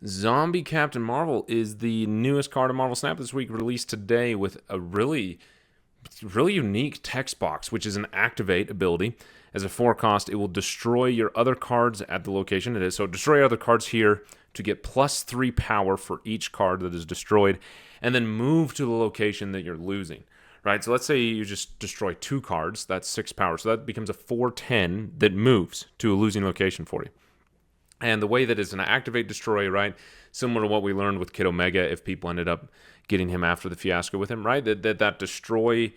Zombie Captain Marvel is the newest card of Marvel Snap this week, released today with a really unique text box, which is an activate ability. As a 4 cost, it will destroy your other cards at the location it is. So destroy other cards here to get +3 power for each card that is destroyed, and then move to the location that you're losing. Right, so let's say you just destroy 2 cards, that's 6 power. So that becomes a 4/10 that moves to a losing location for you. And the way that it's an activate destroy, right, similar to what we learned with Kid Omega, if people ended up getting him after the fiasco with him, right, that destroy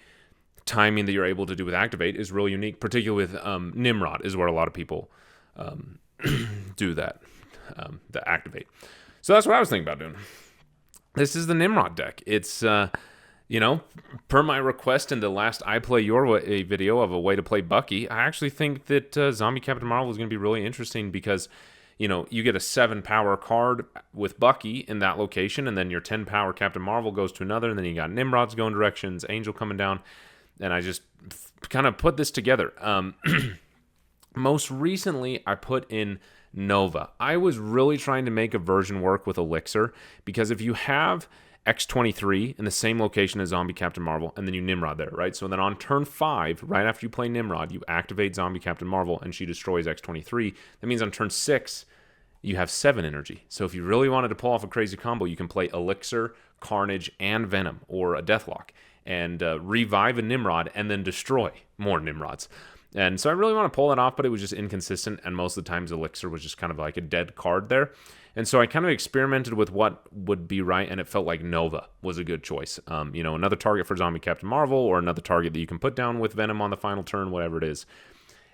timing that you're able to do with activate is really unique, particularly with Nimrod is where a lot of people do that, the activate. So that's what I was thinking about doing. This is the Nimrod deck. It's, per my request in the last I Play Your Way video of a way to play Bucky, I actually think that Zombie Captain Marvel is going to be really interesting because, you get a 7 power card with Bucky in that location, and then your 10 power Captain Marvel goes to another, and then you got Nimrod's going directions, Angel coming down, and I just kind of put this together. Most recently, I put in Nova. I was really trying to make a version work with Elixir, because if you have X-23 in the same location as Zombie Captain Marvel, and then you Nimrod there, right? So then on turn 5, right after you play Nimrod, you activate Zombie Captain Marvel, and she destroys X-23. That means on turn 6, you have 7 energy. So if you really wanted to pull off a crazy combo, you can play Elixir, Carnage, and Venom, or a Deathlock, and revive a Nimrod, and then destroy more Nimrods. And so I really want to pull that off, but it was just inconsistent, and most of the times Elixir was just kind of like a dead card there. And so I kind of experimented with what would be right, and it felt like Nova was a good choice. Another target for Zombie Captain Marvel, or another target that you can put down with Venom on the final turn, whatever it is.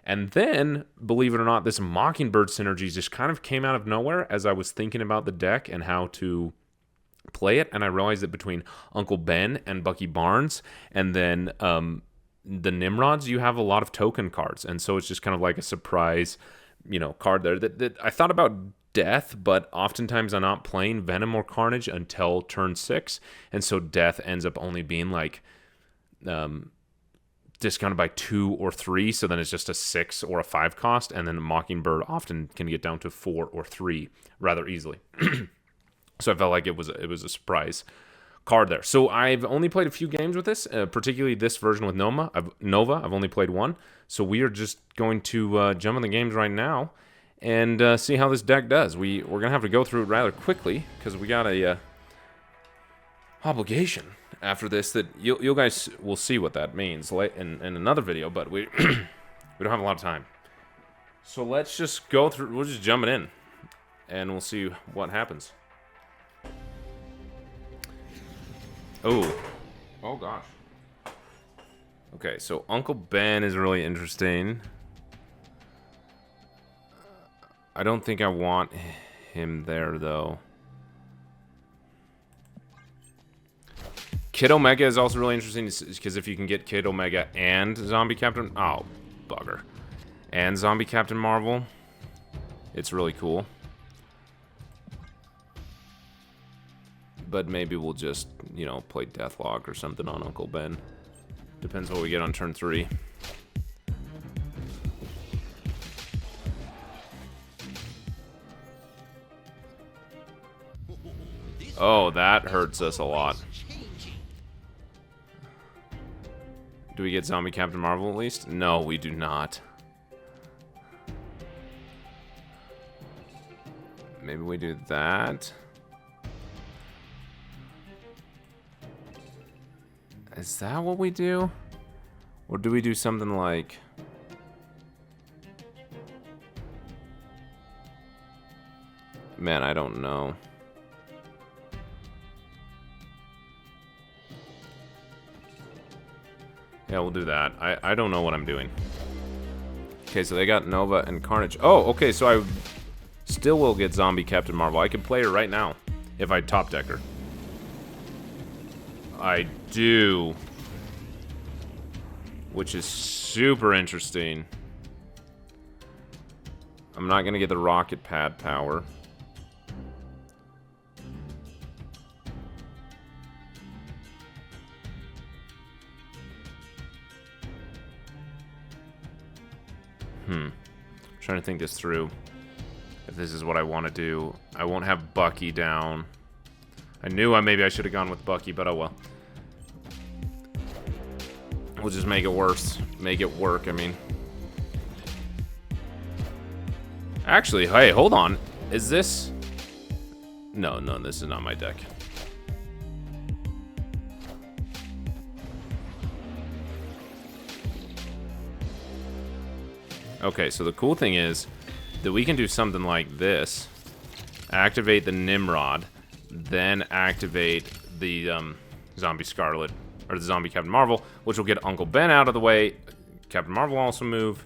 And then, believe it or not, this Mockingbird synergy just kind of came out of nowhere as I was thinking about the deck and how to play it, and I realized that between Uncle Ben and Bucky Barnes, and then the Nimrods, you have a lot of token cards, and so it's just kind of like a surprise, card there that I thought about Death, but oftentimes I'm not playing Venom or Carnage until turn 6, and so Death ends up only being like discounted by 2 or 3, so then it's just a 6 or a 5 cost, and then Mockingbird often can get down to 4 or 3 rather easily. So I felt like it was a surprise card there. So I've only played a few games with this, particularly this version with Nova. I've only played one. So we are just going to jump in the games right now and see how this deck does. We're going to have to go through it rather quickly because we got a obligation after this that you guys will see what that means in another video, but we we don't have a lot of time. So let's just go through. We'll just jump it in, and we'll see what happens. Oh gosh. Okay, so Uncle Ben is really interesting. I don't think I want him there, though. Kid Omega is also really interesting because if you can get Kid Omega and Zombie Captain... Oh, bugger. And Zombie Captain Marvel, it's really cool. But maybe we'll just, play Deathlock or something on Uncle Ben. Depends what we get on turn 3. Oh, that hurts us a lot. Do we get Zombie Captain Marvel at least? No, we do not. Maybe we do that. Is that what we do? Or do we do something like... Man, I don't know. Yeah, we'll do that. I don't know what I'm doing. Okay, so they got Nova and Carnage. Oh, okay, so I still will get Zombie Captain Marvel. I could play her right now if I top deck her. I do. Which is super interesting. I'm not going to get the rocket pad power. Trying to think this through. If this is what I want to do. I won't have Bucky down. I knew maybe I should have gone with Bucky, but oh well. We'll just make it worse. Make it work, I mean. Actually, hey, hold on. Is this... No, this is not my deck. Okay, so the cool thing is that we can do something like this. Activate the Nimrod, then activate the Zombie Scarlet, or the Zombie Captain Marvel, which will get Uncle Ben out of the way. Captain Marvel will also move.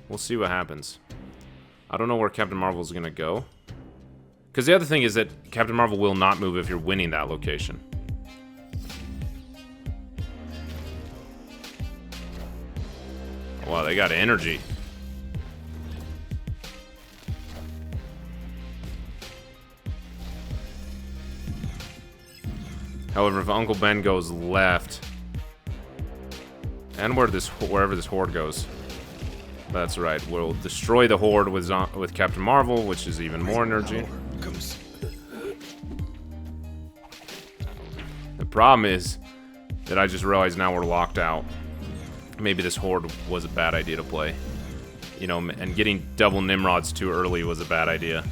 We'll see what happens. I don't know where Captain Marvel is going to go. Because the other thing is that Captain Marvel will not move if you're winning that location. Wow, they got energy. However, if Uncle Ben goes left, and wherever this horde goes, that's right, we'll destroy the horde with Captain Marvel, which is even more energy. The problem is that I just realized now we're locked out. Maybe this horde was a bad idea to play. You know, and getting double Nimrods too early was a bad idea.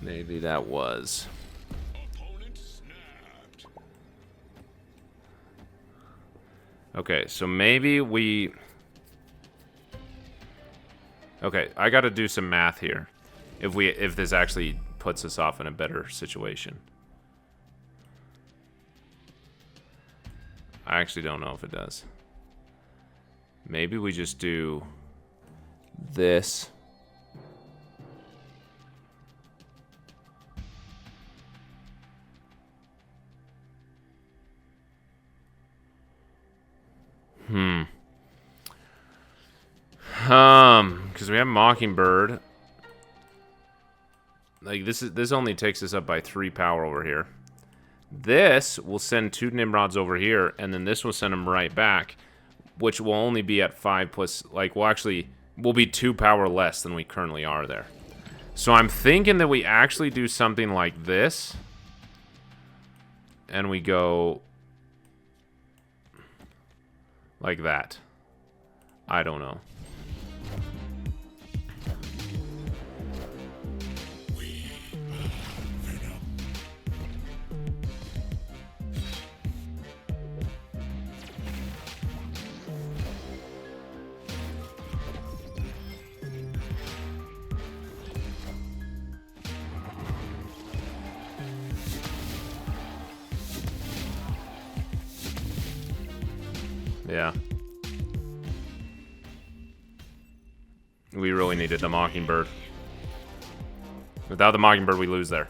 Maybe that was. Okay, so maybe we... Okay, I gotta do some math here. If this actually puts us off in a better situation. I actually don't know if it does. Maybe we just do this. Because we have Mockingbird. Like this only takes us up by 3 power over here. This will send 2 Nimrods over here, and then this will send them right back, which will only be at 5 plus, like, we'll be 2 power less than we currently are there. So I'm thinking that we actually do something like this, and we go like that. I don't know. Yeah. We really needed the Mockingbird. Without the Mockingbird, we lose there.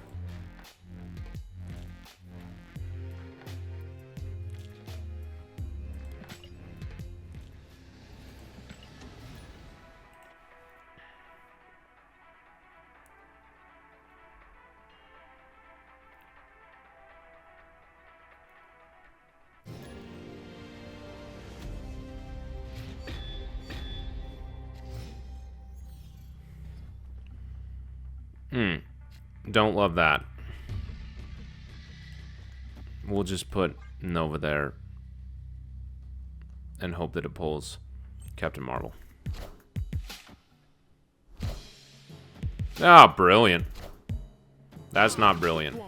Don't love that. We'll just put Nova there and hope that it pulls Captain Marvel. Ah, brilliant. That's not brilliant.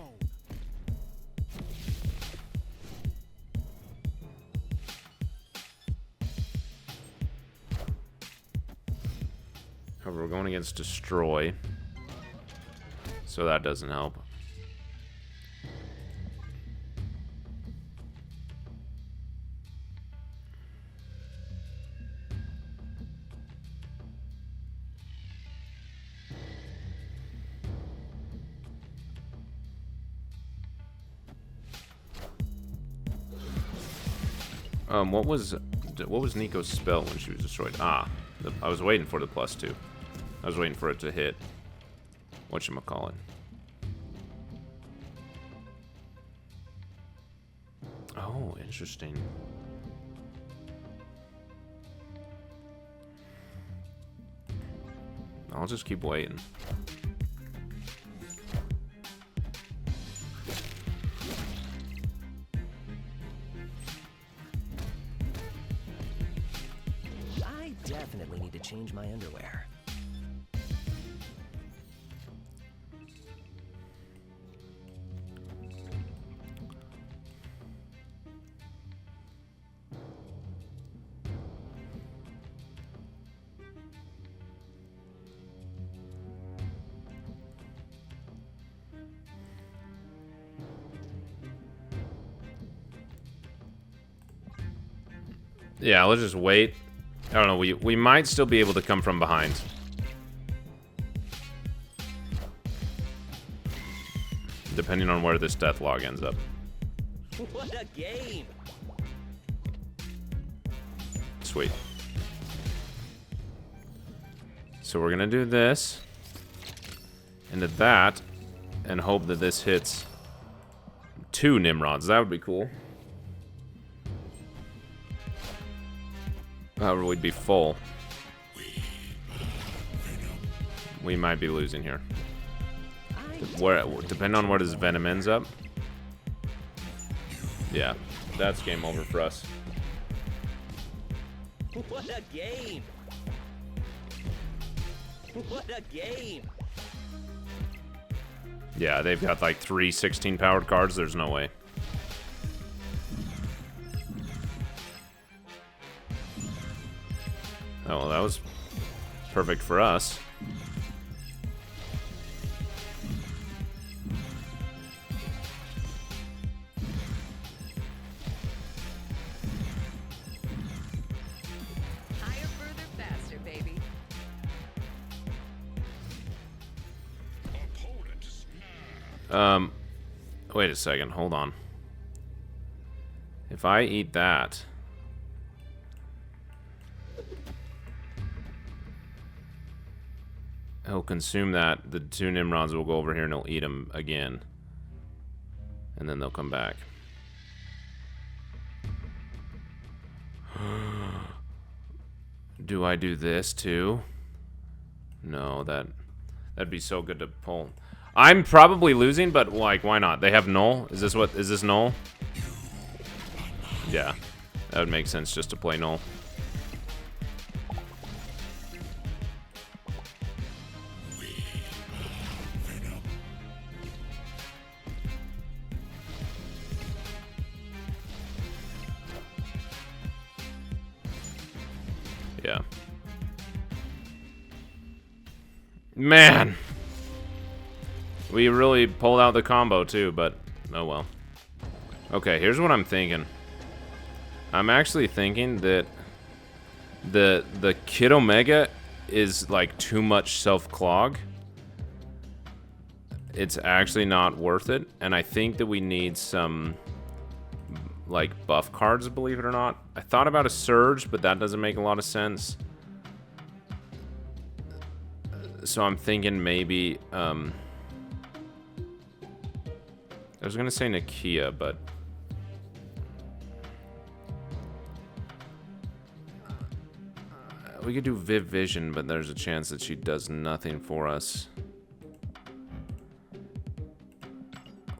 However, we're going against Destroy. So that doesn't help. What was Nico's spell when she was destroyed? Ah, I was waiting for the +2. I was waiting for it to hit. Whatchamacallit. Oh, interesting. I'll just keep waiting. I definitely need to change my underwear. Yeah, let's just wait. I don't know, we might still be able to come from behind. Depending on where this death log ends up. What a game! Sweet. So we're gonna do this. Into that. And hope that this hits 2 Nimrods. That would be cool. However, we'd be full. We might be losing here. Depending on where this Venom ends up. Yeah, that's game over for us. What a game! What a game! Yeah, they've got like 3 16-powered cards. There's no way. Oh, well, that was perfect for us. Higher, further, faster, baby. Wait a second. Hold on. If I eat that... he'll consume that. The 2 Nimrods will go over here and he'll eat them again. And then they'll come back. Do I do this too? No, that'd be so good to pull. I'm probably losing, but like, why not? They have null. Is this null? Yeah, that would make sense just to play null. Yeah. Man. We really pulled out the combo too, but oh well. Okay, here's what I'm thinking. I'm actually thinking that the Kid Omega is like too much self-clog. It's actually not worth it, and I think that we need some like buff cards, believe it or not. I thought about a Surge, but that doesn't make a lot of sense. So I'm thinking maybe I was gonna say Nakia, but we could do Viv Vision, but there's a chance that she does nothing for us.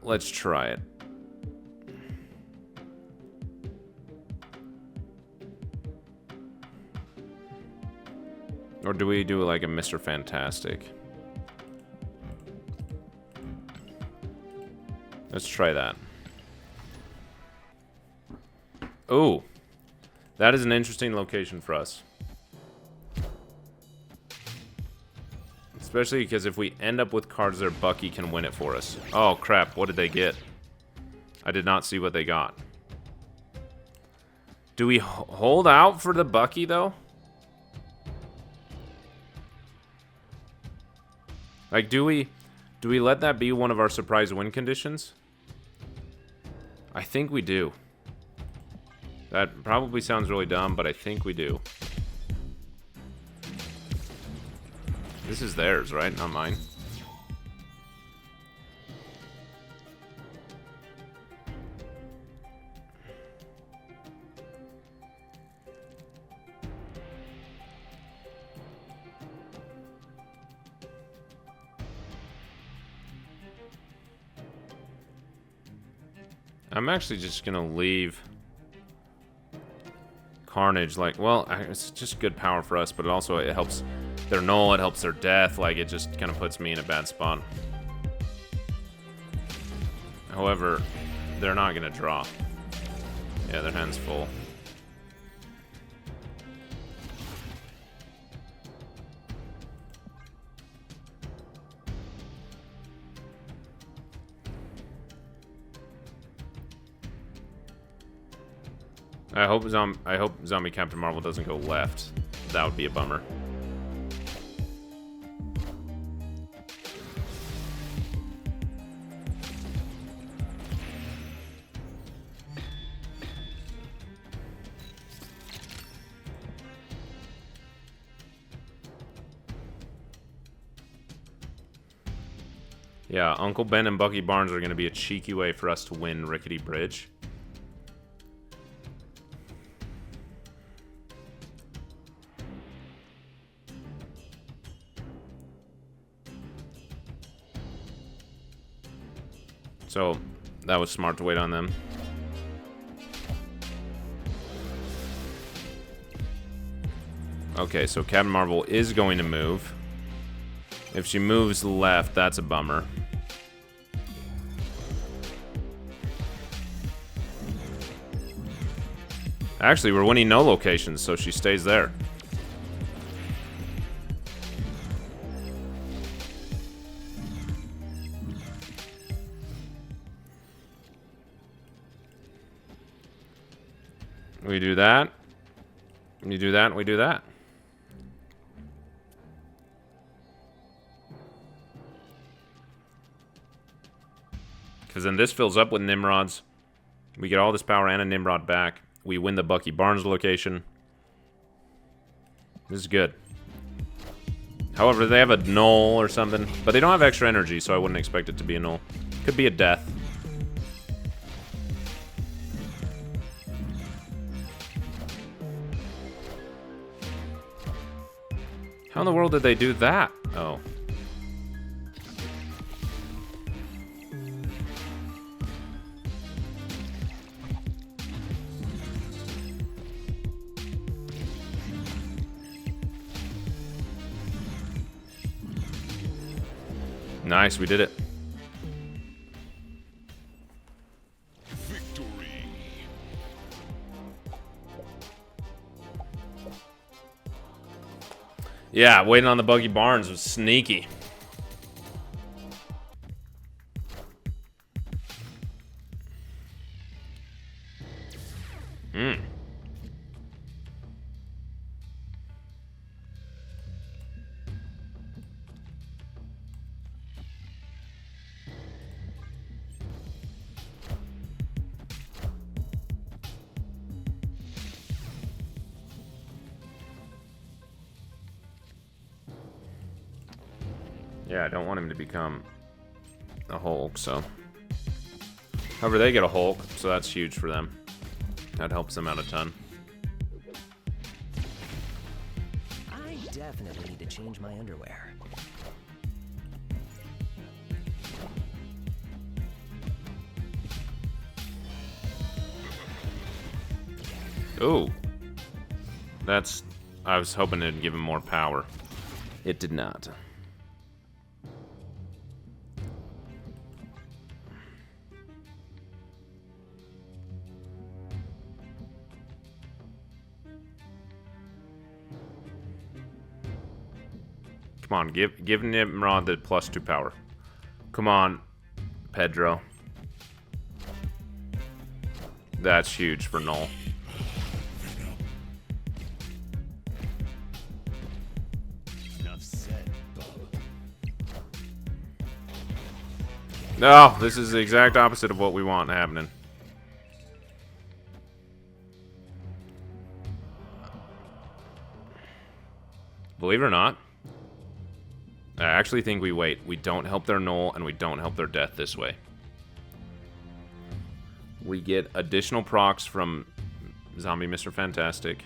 Let's try it. Or do we do like a Mr. Fantastic? Let's try that. Oh, that is an interesting location for us. Especially because if we end up with cards there, Bucky can win it for us. Oh crap, what did they get? I did not see what they got. Do we hold out for the Bucky though? Like, do we let that be one of our surprise win conditions? I think we do. That probably sounds really dumb, but I think we do. This is theirs, right? Not mine. I'm actually just gonna leave Carnage, like, well, it's just good power for us, but it helps their null, it helps their death, like, it just kind of puts me in a bad spot. However, they're not gonna draw. Yeah, their hand's full. I hope Zombie Captain Marvel doesn't go left. That would be a bummer. Yeah, Uncle Ben and Bucky Barnes are going to be a cheeky way for us to win Rickety Bridge. So, that was smart to wait on them. Okay, so Captain Marvel is going to move. If she moves left, that's a bummer. Actually, we're winning no locations, so she stays there. We do that. You do that, we do that. Because then this fills up with Nimrods. We get all this power and a Nimrod back. We win the Bucky Barnes location. This is good. However, they have a null or something. But they don't have extra energy, so I wouldn't expect it to be a null. Could be a death. How in the world did they do that? Oh. Nice, we did it. Victory. Yeah, waiting on the Bucky Barnes was sneaky. Yeah, I don't want him to become a Hulk, so. However, they get a Hulk, so that's huge for them. That helps them out a ton. I definitely need to change my underwear. Ooh. That's... I was hoping it'd give him more power. It did not. Come on, give Nimrod the +2 power. Come on, Pedro. That's huge for Null. Enough said, bub. No, this is the exact opposite of what we want happening. Believe it or not, I actually think we wait. We don't help their Null, and we don't help their death this way. We get additional procs from Zombie Mr. Fantastic.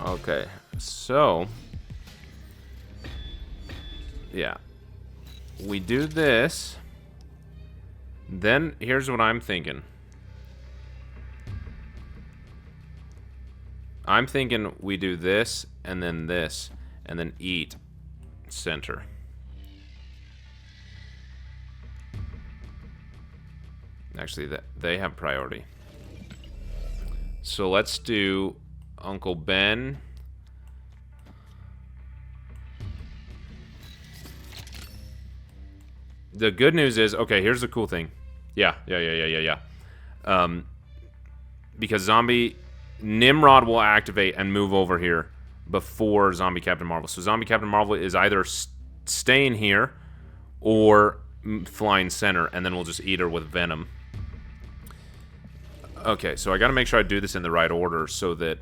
Okay, so yeah, we do this. Then here's what I'm thinking. I'm thinking we do this, and then eat center. Actually, they have priority. So let's do Uncle Ben. The good news is, okay, here's the cool thing. Yeah. Because Nimrod will activate and move over here before Zombie Captain Marvel. So Zombie Captain Marvel is either staying here or flying center, and then we'll just eat her with Venom. Okay, so I got to make sure I do this in the right order so that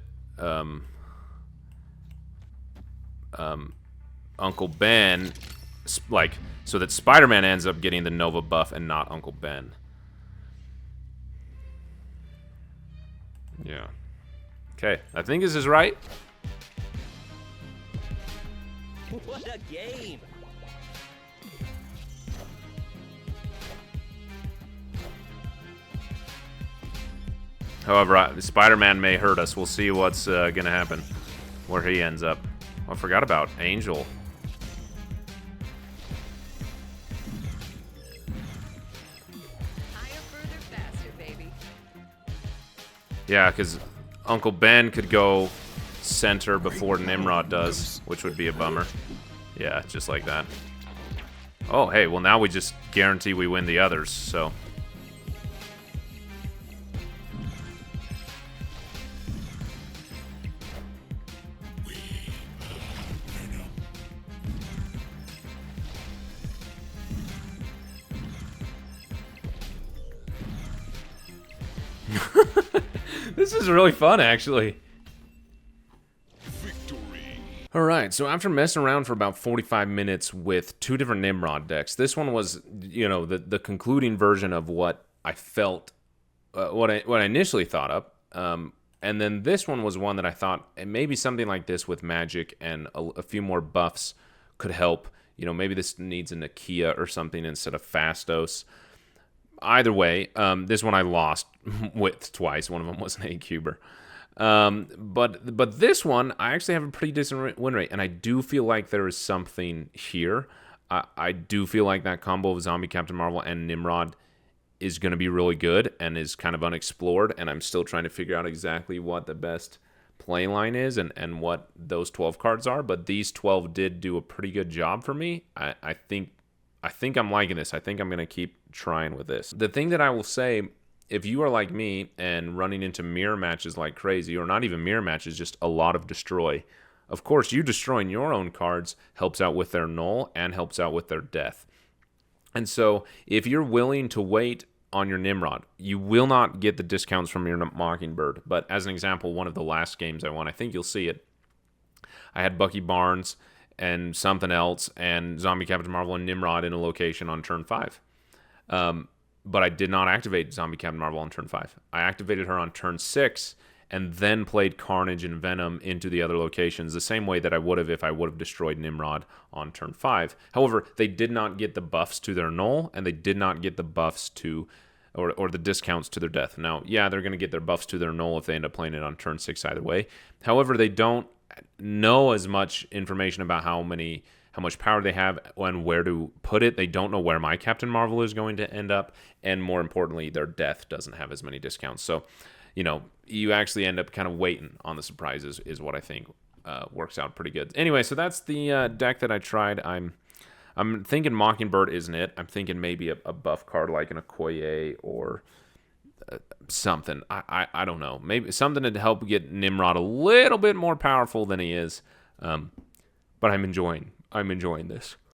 Uncle Ben, so that Spider-Man ends up getting the Nova buff and not Uncle Ben. Yeah. Okay, I think this is right. What a game! However, Spider-Man may hurt us. We'll see what's going to happen, where he ends up. Oh, I forgot about Angel. Higher, further, faster, baby. Yeah, because Uncle Ben could go center before Nimrod does, which would be a bummer. Yeah, just like that. Oh, hey, well now we just guarantee we win the others, so... This is really fun, actually. Alright, so after messing around for about 45 minutes with two different Nimrod decks, this one was, you know, the concluding version of what I felt, what I initially thought up. And then this one was one that I thought maybe something like this with Magic and a few more buffs could help. You know, maybe this needs a Nakia or something instead of Fastos. Either way, this one I lost with twice. One of them was an A-cuber. But this one, I actually have a pretty decent win rate, and I do feel like there is something here. I do feel like that combo of Zombie Captain Marvel and Nimrod is going to be really good and is kind of unexplored, and I'm still trying to figure out exactly what the best play line is and what those 12 cards are, but these 12 did do a pretty good job for me. I think I'm liking this. I think I'm going to keep trying with this. The thing that I will say, if you are like me and running into mirror matches like crazy, or not even mirror matches, just a lot of destroy, of course, you destroying your own cards helps out with their null and helps out with their death. And so if you're willing to wait on your Nimrod, you will not get the discounts from your Mockingbird. But as an example, one of the last games I won, I think you'll see it, I had Bucky Barnes and something else, and Zombie Captain Marvel and Nimrod in a location on turn 5. But I did not activate Zombie Captain Marvel on turn 5. I activated her on turn 6, and then played Carnage and Venom into the other locations, the same way that I would have if I would have destroyed Nimrod on turn 5. However, they did not get the buffs to their null, and they did not get the buffs to, or the discounts to their death. Now, yeah, they're going to get their buffs to their null if they end up playing it on turn 6 either way. However, they don't know as much information about how much power they have and where to put it. They don't know where my Captain Marvel is going to end up, and more importantly, their death doesn't have as many discounts. So, you know, you actually end up kind of waiting on the surprises is what I think works out pretty good. Anyway, so that's the deck that I tried. I'm thinking Mockingbird isn't it. I'm thinking maybe a buff card like an Okoye or something. I don't know. Maybe something to help get Nimrod a little bit more powerful than he is. But I'm enjoying this.